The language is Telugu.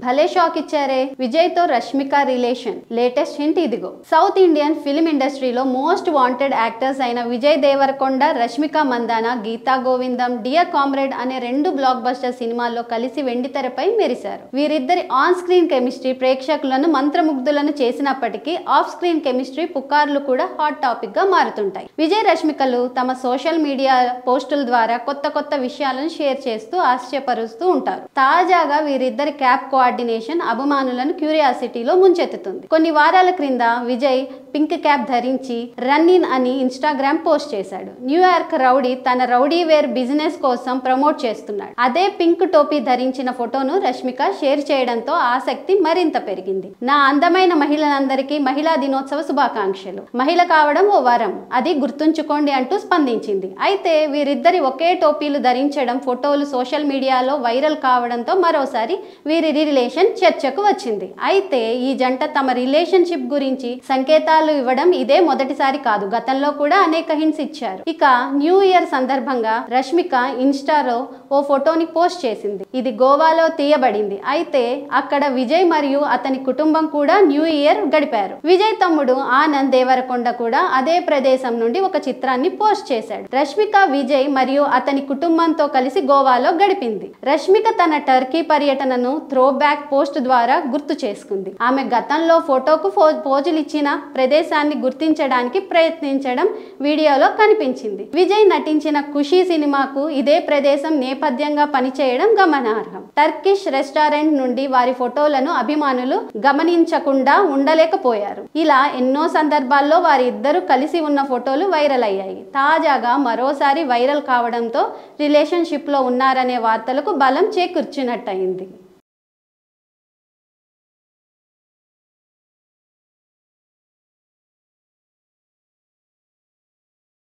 భలే షాక్ ఇచ్చారే. విజయ్ తో రష్మిక రిలేషన్ లేటెస్ట్ హింట్ ఇదిగో. సౌత్ ఇండియన్ ఫిల్మ్ ఇండస్ట్రీలో మోస్ట్ వాంటెడ్ యాక్టర్స్ అయిన విజయ్ దేవరకొండ, రష్మిక మందాన గీతా గోవిందం, డియర్ కామ్రేడ్ అనే 2 బ్లాక్ బస్టర్ సినిమాల్లో కలిసి వెండితెరపై మెరిశారు. వీరిద్దరి ఆన్ స్క్రీన్ కెమిస్ట్రీ ప్రేక్షకులను మంత్రముగ్ధులను చేసినప్పటికీ ఆఫ్ స్క్రీన్ కెమిస్ట్రీ పుకార్లు కూడా హాట్ టాపిక్ గా మారుతుంటాయి. విజయ్ రష్మికలు తమ సోషల్ మీడియా పోస్టుల ద్వారా కొత్త విషయాలను షేర్ చేస్తూ ఆశ్చర్యపరుస్తూ ఉంటారు. తాజాగా వీరిద్దరి క్యాప్ కోఆర్డినేషన్ అభిమానులను క్యూరియాసిటీలో ముంచెత్తుతుంది. కొన్ని వారాల క్రింద విజయ్ పింక్ క్యాప్ ధరించి రన్ ఇన్ అని ఇన్స్టాగ్రామ్ పోస్ట్ చేశాడు. న్యూయార్క్ రౌడీ తన రౌడీ వేర్ బిజినెస్ కోసం ప్రమోట్ చేస్తున్నాడు. అదే పింక్ టోపీ ధరించిన ఫోటోను రష్మిక షేర్ చేయడంతో ఆసక్తి మరింత పెరిగింది. నా అందమైన మహిళలందరికీ మహిళా దినోత్సవ శుభాకాంక్షలు. మహిళ కావడం ఓ వరం, అది గుర్తుంచుకోండి అంటూ స్పందించింది. అయితే వీరిద్దరి ఒకే టోపీలు ధరించడం ఫోటోలు సోషల్ మీడియాలో వైరల్ కావడంతో మరోసారి వీరి రిలేషన్ చర్చకు వచ్చింది. అయితే ఈ జంట తమ రిలేషన్షిప్ గురించి సంకేతాలు ఇవ్వడం ఇదే మొదటిసారి కాదు. గతంలో కూడా అనేక హింట్స్ ఇచ్చారు. ఇక న్యూ ఇయర్ సందర్భంగా రష్మిక ఇన్స్టాలో ఓ ఫోటోని పోస్ట్ చేసింది. ఇది గోవాలో తీయబడింది. అయితే అక్కడ విజయ్ మరియు అతని కుటుంబం కూడా న్యూ ఇయర్ గడిపారు. విజయ్ తమ్ముడు ఆనంద్ దేవరకొండ కూడా అదే ప్రదేశం నుండి ఒక చిత్రాన్ని పోస్ట్ చేశాడు. రష్మిక విజయ్ మరియు అతని కుటుంబంతో కలిసి గోవాలో గడిపింది. రష్మిక తన టర్కీ పర్యటనను త్రో బ్యాక్ పోస్ట్ ద్వారా గుర్తు చేసుకుంది. ఆమె గతంలో ఫోటోకు పోజులు ఇచ్చిన ప్రదేశాన్ని గుర్తించడానికి ప్రయత్నించడం వీడియోలో కనిపించింది. విజయ్ నటించిన ఖుషీ సినిమాకు ఇదే ప్రదేశం నేపథ్యంగా పనిచేయడం గమనార్హం. టర్కిష్ రెస్టారెంట్ నుండి వారి ఫోటోలను అభిమానులు గమనించకుండా ఉండలేకపోయారు. ఇలా ఎన్నో సందర్భాల్లో వారి ఇద్దరు కలిసి ఉన్న ఫోటోలు వైరల్ అయ్యాయి. తాజాగా మరోసారి వైరల్ కావడంతో రిలేషన్షిప్ లో ఉన్నారనే వార్తలకు బలం చేకూర్చినట్టయింది.